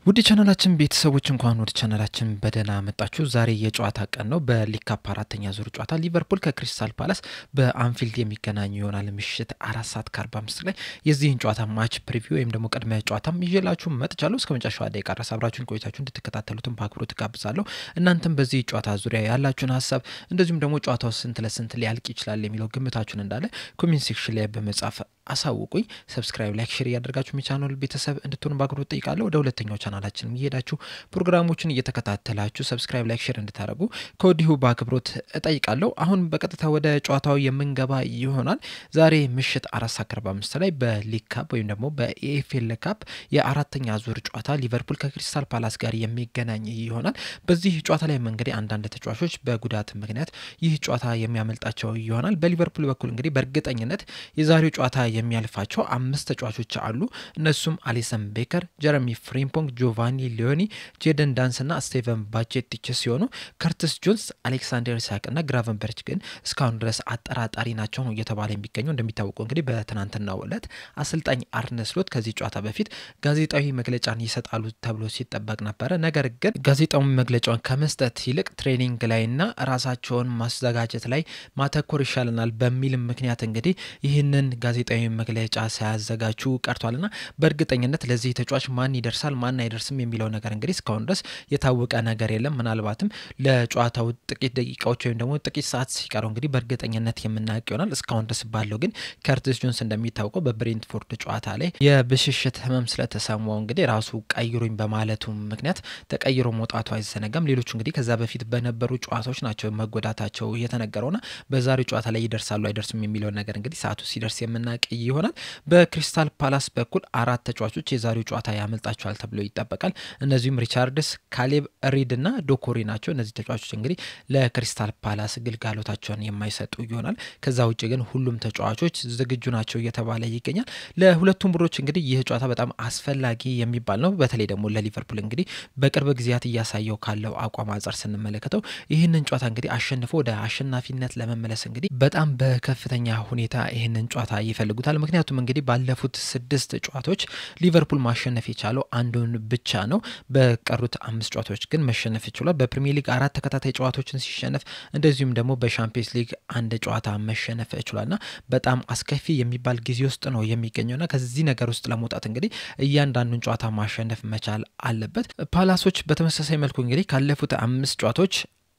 ውድ ቻናላችን ቤተሰቦች እንኳን ወደ ቻናላችን በደህና መጣችሁ። ዛሬ የጨዋታ ቀን ነው። በሊግ ካፕ አራተኛ ዙር ጨዋታ ሊቨርፑል ከክሪስታል ፓላስ በአንፊልድ የሚገናኙ ይሆናል። ምሽት 4:45 ላይ የዚህን ጨዋታ ማች ፕሪቪው ወይም ደግሞ ቅድመ ጨዋታም ይዤላችሁ መጥቻለሁ። እስከ መጨረሻው ደቂቃ ድረስ አብራችሁን ቆይታችሁ እንድትከታተሉትን በአክብሮት ጋብዛለሁ። እናንተም በዚህ ጨዋታ ዙሪያ ያላችሁን ሀሳብ እንደዚሁም ደግሞ ጨዋታው ስንት ለስንት ሊያልቅ ይችላል የሚለው ግምታችሁን እንዳለ ኮሜንት ሴክሽን ላይ በመጻፍ አሳውቁኝ። ሰብስክራይብ፣ ላይክ፣ ሼር ያደርጋችሁ የቻናሉ ቤተሰብ እንድትሆኑ በአክብሮት ጠይቃለሁ። ወደ ሁለተኛው ቻናላችን እየሄዳችሁ ፕሮግራሞችን እየተከታተላችሁ ሰብስክራይብ፣ ላይክ፣ ሼር እንድታደርጉ ከወዲሁ በአክብሮት እጠይቃለሁ። አሁን በቀጥታ ወደ ጨዋታው የምንገባ ይሆናል። ዛሬ ምሽት 4:45 ላይ በሊግ ካፕ ወይም ደግሞ በኤኤፍኤል ካፕ የአራተኛ ዙር ጨዋታ ሊቨርፑል ከክሪስታል ፓላስ ጋር የሚገናኝ ይሆናል። በዚህ ጨዋታ ላይ እንግዲህ አንዳንድ ተጫዋቾች በጉዳት ምክንያት ይህ ጨዋታ የሚያመልጣቸው ይሆናል። በሊቨርፑል በኩል እንግዲህ በእርግጠኝነት የዛሬው ጨዋታ የሚያልፋቸው 5 ተጫዋቾች አሉ። እነሱም አሊሰን ቤከር፣ ጀረሚ ፍሪምፖንግ፣ ጆቫኒ ሊዮኒ፣ ጄደን ዳንስ እና ስቴቨን ባቼቲች ሲሆኑ ከርቲስ ጆንስ፣ አሌክሳንደር ኢሳክ እና ግራቨንበርች ግን እስካሁን ድረስ አጠራጣሪ ናቸው ነው እየተባለ የሚገኘው። እንደሚታወቀው እንግዲህ በትናንትናው ዕለት አሰልጣኝ አርነ ስሎት ከዚህ ጨዋታ በፊት ጋዜጣዊ መግለጫን ይሰጣሉ ተብሎ ሲጠበቅ ነበረ። ነገር ግን ጋዜጣዊ መግለጫውን ከመስጠት ይልቅ ትሬኒንግ ላይና ራሳቸውን ማዘጋጀት ላይ ማተኮር ይሻለናል በሚል ምክንያት እንግዲህ ይህንን ጋዜጣዊ መግለጫ ሳያዘጋጁ ቀርቷልና በእርግጠኝነት ለዚህ ተጫዋች ማን ይደርሳል ማን አይደርስም የሚለው ነገር እንግዲህ እስካሁን ድረስ የታወቀ ነገር የለም። ምናልባትም ለጨዋታው ጥቂት ደቂቃዎች ወይም ደግሞ ጥቂት ሰዓት ሲቀረው እንግዲህ በእርግጠኝነት የምናውቅ ይሆናል። እስካሁን ድረስ ባለው ግን ከርቲስ ጆንስ እንደሚታወቀው በብሬንትፎርድ ጨዋታ ላይ የብሽሽት ህመም ስለተሰማው እንግዲህ ራሱ ቀይሩኝ በማለቱ ምክንያት ተቀይሮ መውጣቱ አይዘነጋም። ሌሎቹ እንግዲህ ከዛ በፊት በነበሩ ጨዋታዎች ናቸው መጎዳታቸው የተነገረውና በዛሬው ጨዋታ ላይ ይደርሳሉ አይደርስም የሚለው ነገር እንግዲህ ሰዓቱ ሲደርስ የምናውቅ ይሆናል። በክሪስታል ፓላስ በኩል 4 ተጫዋቾች የዛሬው ጨዋታ ያመልጣቸዋል ተብሎ ይጠበቃል። እነዚህም ሪቻርድስ፣ ካሌብ ሪድ እና ዶኮሪ ናቸው። እነዚህ ተጫዋቾች እንግዲህ ለክሪስታል ፓላስ ግልጋሎታቸውን የማይሰጡ ይሆናል። ከዛ ውጭ ግን ሁሉም ተጫዋቾች ዝግጁ ናቸው እየተባለ ይገኛል። ለሁለቱም ቡድኖች እንግዲህ ይህ ጨዋታ በጣም አስፈላጊ የሚባል ነው። በተለይ ደግሞ ለሊቨርፑል እንግዲህ በቅርብ ጊዜያት እያሳየው ካለው አቋም አንጻር ስንመለከተው ይህንን ጨዋታ እንግዲህ አሸንፎ ወደ አሸናፊነት ለመመለስ እንግዲህ በጣም በከፍተኛ ሁኔታ ይህንን ጨዋታ ይፈልጉታል። ምክንያቱም እንግዲህ ባለፉት 6 ጨዋታዎች ሊቨርፑል ማሸነፍ የቻለው አንዱን ብቻ ነው። በቀሩት 5 ጨዋታዎች ግን መሸነፍ ይችላል። በፕሪሚየር ሊግ 4 ተከታታይ ጨዋታዎችን ሲሸነፍ እንደዚሁም ደግሞ በሻምፒየንስ ሊግ 1 ጨዋታ መሸነፍ ይችላልና በጣም አስከፊ የሚባል ጊዜ ውስጥ ነው የሚገኘውና ከዚህ ነገር ውስጥ ለመውጣት እንግዲህ እያንዳንዱን ጨዋታ ማሸነፍ መቻል አለበት። ፓላሶች በተመሳሳይ መልኩ እንግዲህ ካለፉት 5 ጨዋታዎች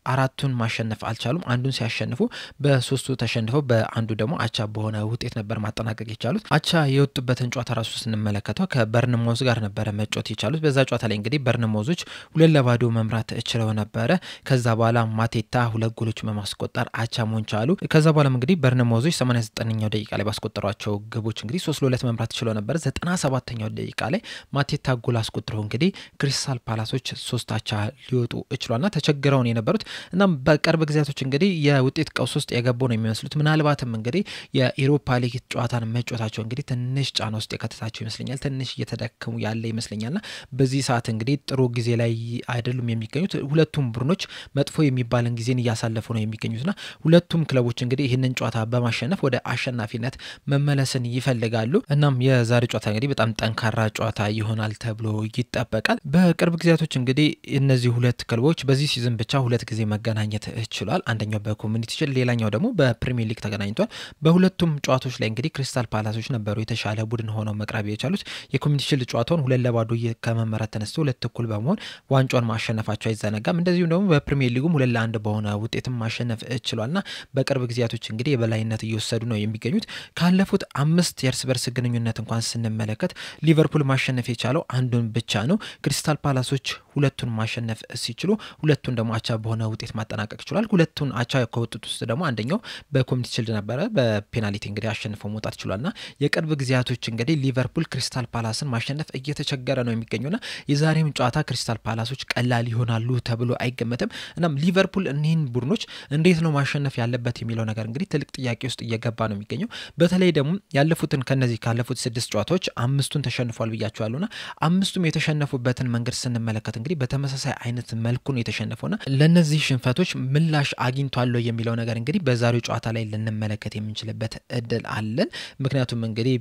4ቱን ማሸነፍ አልቻሉም። አንዱን ሲያሸንፉ በ3ቱ ተሸንፈው በአንዱ ደግሞ አቻ በሆነ ውጤት ነበር ማጠናቀቅ የቻሉት። አቻ የወጡበትን ጨዋታ ራሱ ስንመለከተው ከበርንማውዝ ጋር ነበረ መጫወት የቻሉት። በዛ ጨዋታ ላይ እንግዲህ በርንማውዞች 2-0 መምራት ችለው ነበረ። ከዛ በኋላ ማቴታ 2 ጎሎች በማስቆጠር አቻ መሆን ቻሉ። ከዛ በኋላም እንግዲህ በርንማውዞች 89ኛው ደቂቃ ላይ ባስቆጠሯቸው ግቦች እንግዲህ 3-2 መምራት ችለው ነበር። 97ኛው ደቂቃ ላይ ማቴታ ጎል አስቆጥረው እንግዲህ ክሪስታል ፓላሶች 3 አቻ ሊወጡ ይችላልና ተቸግረውን የነበሩት እና በቅርብ ጊዜያቶች እንግዲህ የውጤት ቀውስ ውስጥ የገቡ ነው የሚመስሉት። ምናልባትም እንግዲህ የኢሮፓ ሊግ ጨዋታን መጫወታቸው እንግዲህ ትንሽ ጫና ውስጥ የከተታቸው ይመስለኛል። ትንሽ እየተደከሙ ያለ ይመስለኛልና በዚህ ሰዓት እንግዲህ ጥሩ ጊዜ ላይ አይደሉም የሚገኙት። ሁለቱም ቡድኖች መጥፎ የሚባልን ጊዜን እያሳለፉ ነው የሚገኙትና ሁለቱም ክለቦች እንግዲህ ይህንን ጨዋታ በማሸነፍ ወደ አሸናፊነት መመለስን ይፈልጋሉ። እናም የዛሬ ጨዋታ እንግዲህ በጣም ጠንካራ ጨዋታ ይሆናል ተብሎ ይጠበቃል። በቅርብ ጊዜያቶች እንግዲህ እነዚህ ሁለት ክለቦች በዚህ ሲዝን ብቻ 2 ጊዜ መገናኘት ይችላል። አንደኛው በኮሚኒቲ ሺልድ ሌላኛው ደግሞ በፕሪሚየር ሊግ ተገናኝቷል። በሁለቱም ጨዋታዎች ላይ እንግዲህ ክሪስታል ፓላሶች ነበሩ የተሻለ ቡድን ሆነው መቅረብ የቻሉት። የኮሚኒቲ ሺልድ ጨዋታውን 2-0 ከመመራት ተነስተው 2 እኩል በመሆን ዋንጫውን ማሸነፋቸው አይዘነጋም። እንደዚሁም ደግሞ በፕሪሚየር ሊጉም 2-1 በሆነ ውጤትም ማሸነፍ ይችላልና በቅርብ ጊዜያቶች እንግዲህ የበላይነት እየወሰዱ ነው የሚገኙት። ካለፉት 5 የእርስ በርስ ግንኙነት እንኳን ስንመለከት ሊቨርፑል ማሸነፍ የቻለው አንዱን ብቻ ነው። ክሪስታል ፓላሶች 2ቱን ማሸነፍ ሲችሉ 2ቱን ደግሞ አቻ በሆነ ውጤት ማጠናቀቅ ይችላል። 2ቱን አቻ ከወጡት ውስጥ ደግሞ አንደኛው በኮሚኒቲ ሺልድ ነበረ። በፔናልቲ እንግዲህ አሸንፈው መውጣት ይችላልና የቅርብ ጊዜያቶች እንግዲህ ሊቨርፑል ክሪስታል ፓላስን ማሸነፍ እየተቸገረ ነው የሚገኙና የዛሬም ጨዋታ ክሪስታል ፓላሶች ቀላል ይሆናሉ ተብሎ አይገመትም። እናም ሊቨርፑል እነዚህን ቡድኖች እንዴት ነው ማሸነፍ ያለበት የሚለው ነገር እንግዲህ ትልቅ ጥያቄ ውስጥ እየገባ ነው የሚገኘው። በተለይ ደግሞ ያለፉትን ከነዚህ ካለፉት 6 ጨዋታዎች 5ቱን ተሸንፏል ብያቸዋለሁና 5ቱም የተሸነፉበትን መንገድ ስንመለከት እንግዲህ በተመሳሳይ አይነት መልኩ ነው የተሸነፈውና ለነዚህ ሽንፈቶች ምላሽ አግኝቷል የሚለው ነገር እንግዲህ በዛሬው ጨዋታ ላይ ልንመለከት የምንችልበት እድል አለን። ምክንያቱም እንግዲህ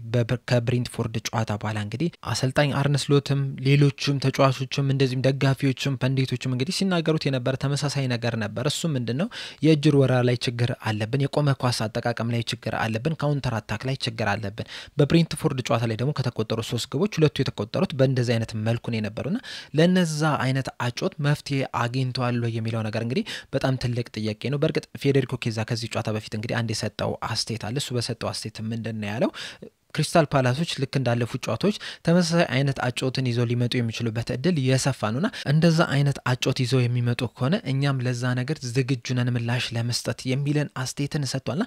ከብሬንትፎርድ ጨዋታ በኋላ እንግዲህ አሰልጣኝ አርነ ስሎትም ሌሎችም ተጫዋቾችም እንደዚህም ደጋፊዎችም ፐንዲቶችም እንግዲህ ሲናገሩት የነበረ ተመሳሳይ ነገር ነበር። እሱ ምንድነው የእጅር ወራ ላይ ችግር አለብን፣ የቆመ ኳስ አጠቃቀም ላይ ችግር አለብን፣ ካውንተር አታክ ላይ ችግር አለብን። በብሬንትፎርድ ጨዋታ ላይ ደግሞ ከተቆጠሩ 3 ግቦች ሁለቱ የተቆጠሩት በእንደዚህ አይነት መልኩ ነው የነበሩና ለነዛ አይነት አጮት መፍትሄ አግኝቷል የሚለው ነገር እንግዲህ በጣም ትልቅ ጥያቄ ነው። በእርግጥ ፌዴሪኮ ኬዛ ከዚህ ጨዋታ በፊት እንግዲህ አንድ የሰጠው አስተያየት አለ። እሱ በሰጠው አስተያየት ምንድነው ያለው? ክሪስታል ፓላሶች ልክ እንዳለፉት ጨዋታዎች ተመሳሳይ አይነት አጮትን ይዘው ሊመጡ የሚችሉበት እድል የሰፋ ነውና እንደዛ አይነት አጮት ይዘው የሚመጡ ከሆነ እኛም ለዛ ነገር ዝግጁ ነን ምላሽ ለመስጠት የሚለን አስተያየትን ሰጥቷልና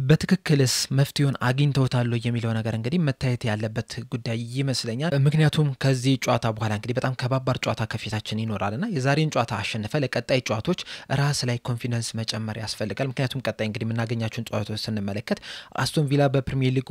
በትክክልስ መፍትሄውን አግኝተውታል የሚለው ነገር እንግዲህ መታየት ያለበት ጉዳይ ይመስለኛል። ምክንያቱም ከዚህ ጨዋታ በኋላ እንግዲህ በጣም ከባባር ጨዋታ ከፊታችን ይኖራልና የዛሬን ጨዋታ አሸንፈ ለቀጣይ ጨዋታዎች ራስ ላይ ኮንፊደንስ መጨመር ያስፈልጋል። ምክንያቱም ቀጣይ እንግዲህ የምናገኛቸውን ጨዋታዎች ስንመለከት አስቶን ቪላ በፕሪሚየር ሊጉ፣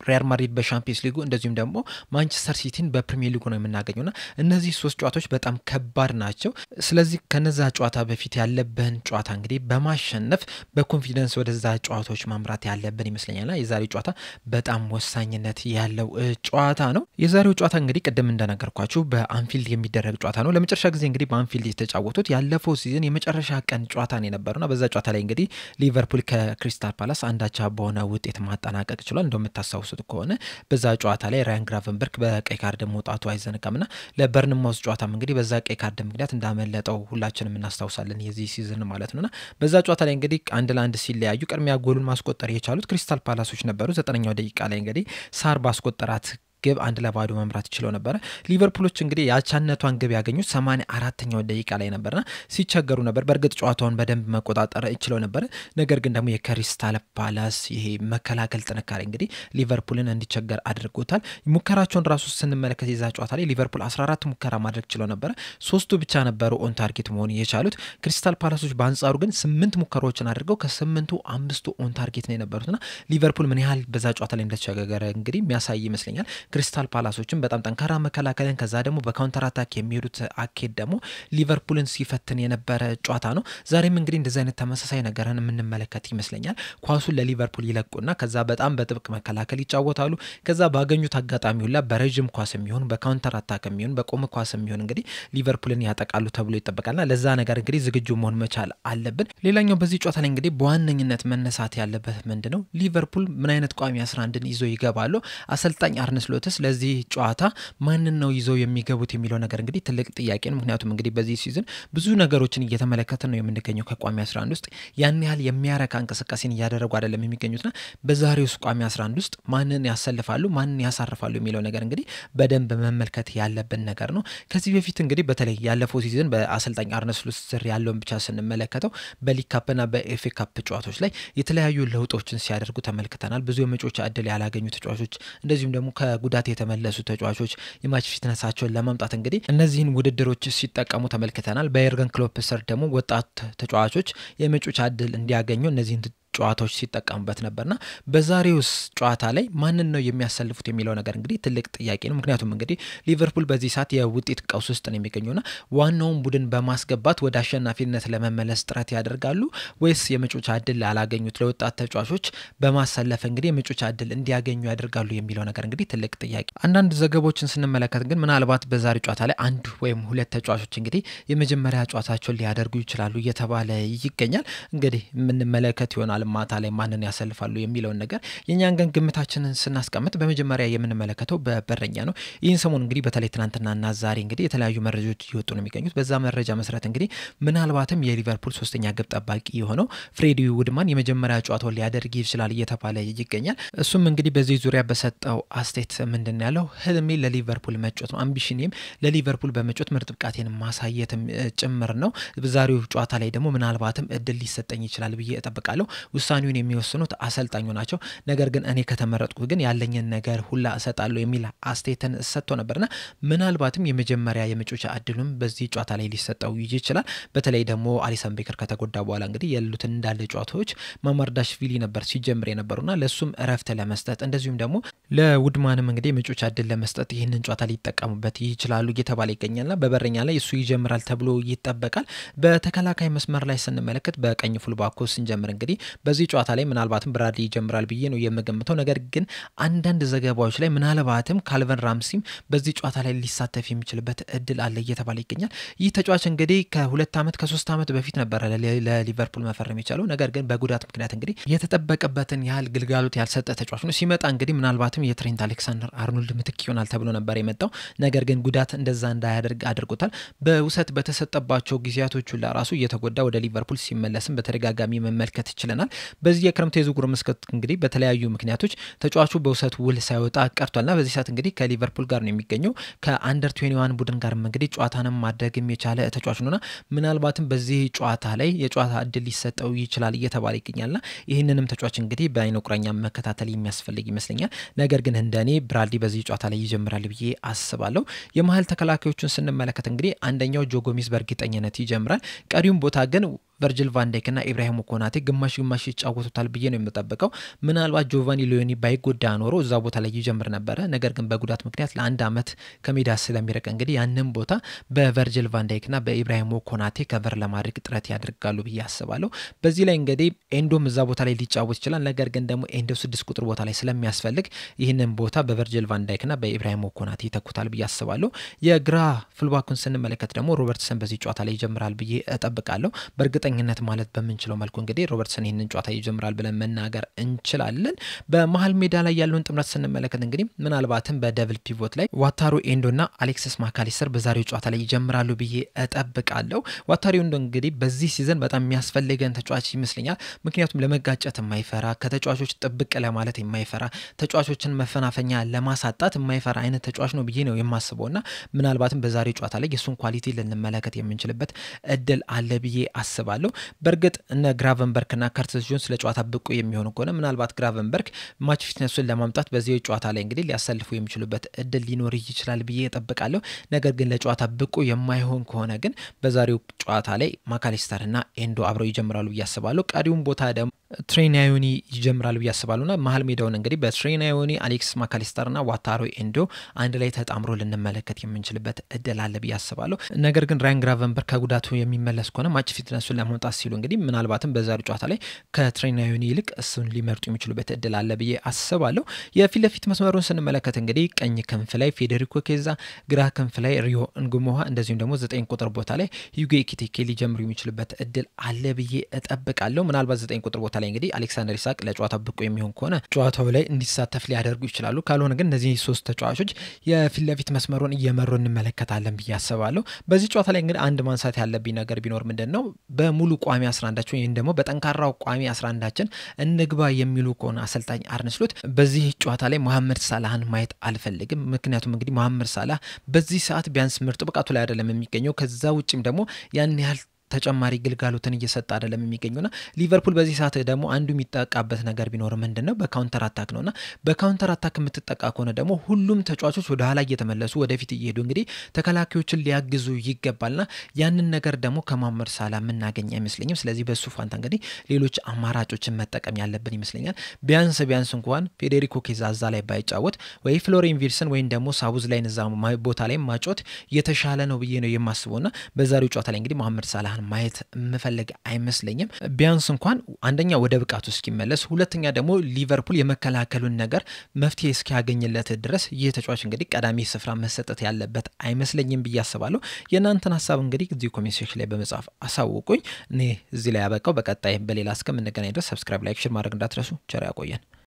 ሪያል ማድሪድ በሻምፒየንስ ሊጉ እንደዚሁም ደግሞ ማንቸስተር ሲቲን በፕሪሚየር ሊጉ ነው የምናገኘውና እነዚህ 3 ጨዋታዎች በጣም ከባድ ናቸው። ስለዚህ ከነዛ ጨዋታ በፊት ያለብን ጨዋታ እንግዲህ በማሸነፍ በኮንፊደንስ ወደዛ ጨዋታዎች ማምራት ያለብን ይመስለኛልና የዛሬው ጨዋታ በጣም ወሳኝነት ያለው ጨዋታ ነው። የዛሬው ጨዋታ እንግዲህ ቅድም እንደነገርኳችሁ በአንፊልድ የሚደረግ ጨዋታ ነው። ለመጨረሻ ጊዜ እንግዲህ በአንፊልድ የተጫወቱት ያለፈው ሲዝን የመጨረሻ ቀን ጨዋታ ነው የነበረውና በዛ ጨዋታ ላይ እንግዲህ ሊቨርፑል ከክሪስታል ፓላስ አንዳቻ በሆነ ውጤት ማጠናቀቅ ችሏል። እንደምታስታውሱ ከሆነ በዛ ጨዋታ ላይ ራያን ግራቨንበርክ በቀይ ካርድ መውጣቱ አይዘነጋምና ለበርንማውዝ ጨዋታም እንግዲህ በዛ ቀይ ካርድ ምክንያት እንዳመለጠው ሁላችንም እናስታውሳለን የዚህ ሲዝን ማለት ነውና በዛ ጨዋታ ላይ እንግዲህ 1-1 ሲለያዩ ቅድሚያ ጎሉን ማስቆጠር የቻሉት ክሪስታል ፓላሶች ነበሩ። 9ኛው ደቂቃ ላይ እንግዲህ ሳር ባስቆጠራት ግብ 1-0 መምራት ይችላል ነበር። ሊቨርፑሎች እንግዲህ ያቻነቷን ግብ ያገኙት 84ኛው ደቂቃ ላይ ነበርና ሲቸገሩ ነበር። በእርግጥ ጨዋታውን በደንብ መቆጣጠር ይችላል ነበር። ነገር ግን ደግሞ የክሪስታል ፓላስ ይሄ መከላከል ጥንካሬ እንግዲህ ሊቨርፑልን እንዲቸገር አድርጎታል። ሙከራቸውን ራሱ ስንመለከት የዛ ጨዋታ ላይ ሊቨርፑል 14 ሙከራ ማድረግ ይችላል ነበር። 3ቱ ብቻ ነበሩ ኦን ታርጌት መሆን የቻሉት። ክሪስታል ፓላሶች በአንጻሩ ግን 8 ሙከራዎችን አድርገው ከ8ቱ 5ቱ ኦን ታርጌት ነው የነበሩትና ሊቨርፑል ምን ያህል በዛ ጨዋታ ላይ እንደተቸገረ እንግዲህ የሚያሳይ ይመስለኛል። ክሪስታል ፓላሶችን በጣም ጠንካራ መከላከልን ከዛ ደግሞ በካውንተር አታክ የሚሄዱት አኬድ ደግሞ ሊቨርፑልን ሲፈትን የነበረ ጨዋታ ነው። ዛሬም እንግዲህ እንደዚህ አይነት ተመሳሳይ ነገርን የምንመለከት ይመስለኛል። ኳሱን ለሊቨርፑል ይለቁና ከዛ በጣም በጥብቅ መከላከል ይጫወታሉ። ከዛ ባገኙት አጋጣሚ ሁላ በረጅም ኳስ የሚሆን በካውንተር አታክ የሚሆን በቆመ ኳስ የሚሆን እንግዲህ ሊቨርፑልን ያጠቃሉ ተብሎ ይጠበቃልና ለዛ ነገር እንግዲህ ዝግጁ መሆን መቻል አለብን። ሌላኛው በዚህ ጨዋታ ላይ እንግዲህ በዋነኝነት መነሳት ያለበት ምንድነው ሊቨርፑል ምን አይነት ቋሚ 11ን ይዞ ይገባሉ? አሰልጣኝ አርነ ስሎት ለዚህ ጨዋታ ማንን ነው ይዘው የሚገቡት የሚለው ነገር እንግዲህ ትልቅ ጥያቄ ነው። ምክንያቱም እንግዲህ በዚህ ሲዝን ብዙ ነገሮችን እየተመለከተን ነው የምንገኘው። ከቋሚ 11 ውስጥ ያን ያህል የሚያረካ እንቅስቃሴን እያደረጉ አይደለም የሚገኙትና በዛሬው ቋሚ 11 ውስጥ ማንን ያሰልፋሉ ማንን ያሳርፋሉ የሚለው ነገር እንግዲህ በደንብ መመልከት ያለብን ነገር ነው። ከዚህ በፊት እንግዲህ በተለይ ያለፈው ሲዝን በአሰልጣኝ አርነ ስሎት ስር ያለውን ብቻ ስንመለከተው በሊግ ካፕና በኤፍኤ ካፕ ጨዋታዎች ላይ የተለያዩ ለውጦችን ሲያደርጉ ተመልክተናል። ብዙ የመጮቻ እድል ያላገኙ ተጫዋቾች እንደዚሁም ደግሞ ከጉዳት የተመለሱ ተጫዋቾች የማች ፊትነሳቸውን ለማምጣት እንግዲህ እነዚህን ውድድሮች ሲጠቀሙ ተመልክተናል። በየርገን ክሎፕ ስር ደግሞ ወጣት ተጫዋቾች የመጮቻ እድል እንዲያገኙ እነዚህን ጨዋታዎች ሲጠቀሙበት ነበርና በዛሬውስ ጨዋታ ላይ ማንን ነው የሚያሰልፉት የሚለው ነገር እንግዲህ ትልቅ ጥያቄ ነው። ምክንያቱም እንግዲህ ሊቨርፑል በዚህ ሰዓት የውጤት ቀውስ ውስጥ ነው የሚገኘውና ዋናውን ቡድን በማስገባት ወደ አሸናፊነት ለመመለስ ጥረት ያደርጋሉ ወይስ የመጮቻ እድል ያላገኙት ለወጣት ተጫዋቾች በማሰለፍ እንግዲህ የመጮቻ እድል እንዲያገኙ ያደርጋሉ የሚለው ነገር እንግዲህ ትልቅ ጥያቄ። አንዳንድ ዘገባዎችን ስንመለከት ግን ምናልባት በዛሬው ጨዋታ ላይ 1 ወይም 2 ተጫዋቾች እንግዲህ የመጀመሪያ ጨዋታቸውን ሊያደርጉ ይችላሉ እየተባለ ይገኛል። እንግዲህ የምንመለከት ይሆናል ማታ ላይ ማንን ያሰልፋሉ የሚለውን ነገር። የኛን ግን ግምታችንን ስናስቀምጥ በመጀመሪያ የምንመለከተው በበረኛ ነው። ይህን ሰሞን እንግዲህ በተለይ ትናንትናና ዛሬ እንግዲህ የተለያዩ መረጃዎች እየወጡ ነው የሚገኙት። በዛ መረጃ መሰረት እንግዲህ ምናልባትም የሊቨርፑል 3ኛ ግብ ጠባቂ የሆነው ፍሬዲ ውድማን የመጀመሪያ ጨዋታውን ሊያደርግ ይችላል እየተባለ ይገኛል። እሱም እንግዲህ በዚህ ዙሪያ በሰጠው አስተያየት ምንድን ያለው ህልሜ ለሊቨርፑል መጫወት ነው፣ አምቢሽኔም ለሊቨርፑል በመጫወት ምርጥ ብቃቴን ማሳየትም ጭምር ነው። በዛሬው ጨዋታ ላይ ደግሞ ምናልባትም እድል ሊሰጠኝ ይችላል ብዬ እጠብቃለሁ። ውሳኔውን የሚወስኑት አሰልጣኙ ናቸው። ነገር ግን እኔ ከተመረጥኩ ግን ያለኝን ነገር ሁላ እሰጣለሁ የሚል አስተያየትን ሰጥቶ ነበርና ምናልባትም የመጀመሪያ የመጮቻ እድሉም በዚህ ጨዋታ ላይ ሊሰጠው ይችላል። በተለይ ደግሞ አሊሰን ቤከር ከተጎዳ በኋላ እንግዲህ ያሉትን እንዳለ ጨዋታዎች ማማርዳሽቪሊ ነበር ሲጀምር የነበሩና ለሱም እረፍት ለመስጠት እንደዚሁም ደግሞ ለውድማንም እንግዲህ የመጮቻ እድል ለመስጠት ይህንን ጨዋታ ሊጠቀሙበት ይችላሉ እየተባለ ይገኛልና በበረኛ ላይ እሱ ይጀምራል ተብሎ ይጠበቃል። በተከላካይ መስመር ላይ ስንመለከት በቀኝ ፉልባኩ ስንጀምር እንግዲህ በዚህ ጨዋታ ላይ ምናልባትም ብራድሊ ይጀምራል ብዬ ነው የምገምተው። ነገር ግን አንዳንድ ዘገባዎች ላይ ምናልባትም ካልቨን ራምሲም በዚህ ጨዋታ ላይ ሊሳተፍ የሚችልበት እድል አለ እየተባለ ይገኛል። ይህ ተጫዋች እንግዲህ ከ2 ዓመት ከ3 ዓመት በፊት ነበር ለሊቨርፑል መፈረም የቻለው። ነገር ግን በጉዳት ምክንያት እንግዲህ የተጠበቀበትን ያህል ግልጋሎት ያልሰጠ ተጫዋች ነው። ሲመጣ እንግዲህ ምናልባትም የትሬንት አሌክሳንደር አርኖልድ ምትክ ይሆናል ተብሎ ነበር የመጣው። ነገር ግን ጉዳት እንደዛ እንዳያደርግ አድርጎታል። በውሰት በተሰጠባቸው ጊዜያቶች ሁሉ ራሱ እየተጎዳ ወደ ሊቨርፑል ሲመለስም በተደጋጋሚ መመልከት ይችላል። በዚህ የክረምት የዝውውር መስኮት እንግዲህ በተለያዩ ምክንያቶች ተጫዋቹ በውሰት ውል ሳይወጣ ቀርቷልና በዚህ ሰዓት እንግዲህ ከሊቨርፑል ጋር ነው የሚገኘው። ከአንደር 21 ቡድን ጋር እንግዲህ ጨዋታንም ማድረግም የቻለ ተጫዋች ነውና ምናልባትም በዚህ ጨዋታ ላይ የጨዋታ እድል ሊሰጠው ይችላል እየተባለ ይገኛልና ይህንንም ተጫዋች እንግዲህ በአይነ ቁራኛ መከታተል የሚያስፈልግ ይመስለኛል። ነገር ግን እንደኔ ብራድሊ በዚህ ጨዋታ ላይ ይጀምራል ብዬ አስባለሁ። የመሃል ተከላካዮቹን ስንመለከት እንግዲህ አንደኛው ጆ ጎሜዝ በእርግጠኝነት ይጀምራል። ቀሪውን ቦታ ግን ቨርጂል ቫን ዳይክ እና ኢብራሂም ኮናቴ ግማሽ ይጫወቱታል ብዬ ነው የምጠብቀው። ምናልባት ጆቫኒ ሊዮኒ ባይጎዳ ኖሮ እዛ ቦታ ላይ ይጀምር ነበረ። ነገር ግን በጉዳት ምክንያት ለአንድ አመት ከሜዳ ስለሚርቅ እንግዲህ ያንን ቦታ በቨርጂል ቫን ዳይክ እና በኢብራሂም ኮናቴ ከቨር ለማድረግ ጥረት ያደርጋሉ ብዬ አስባለሁ። በዚህ ላይ እንግዲህ ኤንዶም እዛ ቦታ ላይ ሊጫወት ይችላል። ነገር ግን ደግሞ ኤንዶ 6 ቁጥር ቦታ ላይ ስለሚያስፈልግ ይህንን ቦታ በቨርጂል ቫን ዳይክ እና በኢብራሂም ኮናቴ ይተኩታል ብዬ አስባለሁ። የግራ ፉልባኩን ስንመለከት ደግሞ ሮበርትሰን በዚህ ጨዋታ ላይ ይጀምራል ብዬ እጠብቃለሁ። በእርግጠኝነት ማለት በምንችለው መልኩ እንግዲህ ሮበርትሰን ይህንን ጨዋታ ይጀምራል ብለን መናገር እንችላለን። በመሃል ሜዳ ላይ ያለውን ጥምረት ስንመለከት እንግዲህ ምናልባትም በደብል ፒቮት ላይ ዋታሩ ኤንዶና አሌክሲስ ማካሊስተር በዛሬው ጨዋታ ላይ ይጀምራሉ ብዬ እጠብቃለሁ። ዋታሩ ኤንዶ እንግዲህ በዚህ ሲዝን በጣም የሚያስፈልገን ተጫዋች ይመስለኛል። ምክንያቱም ለመጋጨት የማይፈራ ከተጫዋቾች ጥብቅ ለማለት የማይፈራ ተጫዋቾችን መፈናፈኛ ለማሳጣት የማይፈራ አይነት ተጫዋች ነው ብዬ ነው የማስበውና ምናልባትም በዛሬው ጨዋታ ላይ የሱን ኳሊቲ ልንመለከት የምንችልበት እድል አለ ብዬ አስባለሁ። በርግጥ እነ ግራቨንበርግና ከርትስ ጆንስ ለጨዋታ ብቁ የሚሆኑ ከሆነ ምናልባት ግራቨንበርግ ማች ፊትነሱን ለማምጣት በዚህ ጨዋታ ላይ እንግዲህ ሊያሰልፉ የሚችሉበት እድል ሊኖር ይችላል ብዬ እጠብቃለሁ። ነገር ግን ለጨዋታ ብቁ የማይሆን ከሆነ ግን በዛሬው ጨዋታ ላይ ማካሊስተርና ኤንዶ አብረው ይጀምራሉ ብዬ አስባለሁ። ቀሪውን ቦታ ደግሞ ትሬናዮኒ ይጀምራል ብዬ አስባለሁና መሃል ሜዳውን እንግዲህ በትሬናዮኒ አሌክስ ማካሊስተርና ዋታሩ ኤንዶ አንድ ላይ ተጣምሮ ልንመለከት የምንችልበት እድል አለ ብዬ አስባለሁ። ነገር ግን ራያን ግራቨንበርግ ከጉዳቱ የሚመለስ ከሆነ ማች ፊትነሱን ለማምጣት ሲሉ እንግዲህ ምናልባትም በዛሬው ጨዋታ ላይ ከትሬናዮኒ ይልቅ እሱን ሊመርጡ የሚችሉበት እድል አለ ብዬ አስባለሁ። የፊት ለፊት መስመሩን ስንመለከት እንግዲህ ቀኝ ክንፍ ላይ ፌዴሪኮ ኬዛ፣ ግራ ክንፍ ላይ ሪዮ እንጉሞሃ እንደዚሁም ደግሞ 9 ቁጥር ቦታ ላይ ዩጌ ኤኪቲኬ ሊጀምሩ የሚችሉበት እድል አለ ብዬ እጠብቃለሁ። ምናልባት 9 ቁጥር ቦታ ላይ እንግዲህ አሌክሳንደር ኢሳቅ ለጨዋታው ብቁ የሚሆን ከሆነ ጨዋታው ላይ እንዲሳተፍ ሊያደርጉ ይችላሉ። ካልሆነ ግን እነዚህ ሶስት ተጫዋቾች የፊት ለፊት መስመሩን እየመሩ እንመለከታለን ብዬ አስባለሁ። በዚህ ጨዋታ ላይ እንግዲህ አንድ ማንሳት ያለብኝ ነገር ቢኖር ምንድነው በሙሉ ቋሚ 11ቸው ወይም ደግሞ በጠንካራው ቋሚ 11ችን እንግባ የሚሉ ከሆነ አሰልጣኝ አርነ ስሎት በዚህ ጨዋታ ላይ መሐመድ ሳላህን ማየት አልፈልግም። ምክንያቱም እንግዲህ መሐመድ ሳላህ በዚህ ሰዓት ቢያንስ ምርጥ ብቃቱ ላይ አይደለም የሚገኘው። ከዛ ውጪም ደግሞ ያን ያህል ተጨማሪ ግልጋሎትን እየሰጠ አይደለም የሚገኙና ሊቨርፑል በዚህ ሰዓት ደግሞ አንዱ የሚጠቃበት ነገር ቢኖር ምንድነው በካውንተር አታክ ነውና በካውንተር አታክ የምትጠቃ ከሆነ ደግሞ ሁሉም ተጫዋቾች ወደ ኋላ እየተመለሱ ወደፊት እየሄዱ እንግዲህ ተከላካዮችን ሊያግዙ ይገባልና ያንን ነገር ደግሞ ከመሐመድ ሳላህ የምናገኝ አይመስለኝም። ስለዚህ በሱ ፋንታ እንግዲህ ሌሎች አማራጮችን መጠቀም ያለብን ይመስለኛል። ቢያንስ እንኳን ፌዴሪኮ ኬዛ እዛ ላይ ባይጫወት ወይ ፍሎሪን ቪርትስን ወይም ደግሞ ሳቡዝ ላይ ነዛ ቦታ ላይ ማጮት የተሻለ ነው ብዬ ነው የማስበውና በዛሬው ጨዋታ ላይ እንግዲህ መሐመድ ሳላህ ማየት መፈለግ አይመስለኝም። ቢያንስ እንኳን አንደኛ ወደ ብቃቱ እስኪመለስ፣ ሁለተኛ ደግሞ ሊቨርፑል የመከላከሉን ነገር መፍትሄ እስኪያገኝለት ድረስ ይህ ተጫዋች እንግዲህ ቀዳሚ ስፍራ መሰጠት ያለበት አይመስለኝም ብዬ አስባለሁ። የናንተን ሐሳብ እንግዲህ እዚህ ኮሜንት ሴክሽን ላይ በመጻፍ አሳውቁኝ። እኔ እዚህ ላይ ያበቃው። በቀጣይ በሌላ እስከምንገናኝ ድረስ ሰብስክራይብ፣ ላይክ፣ ሼር ማድረግ እንዳትረሱ። ቸር ያቆየን።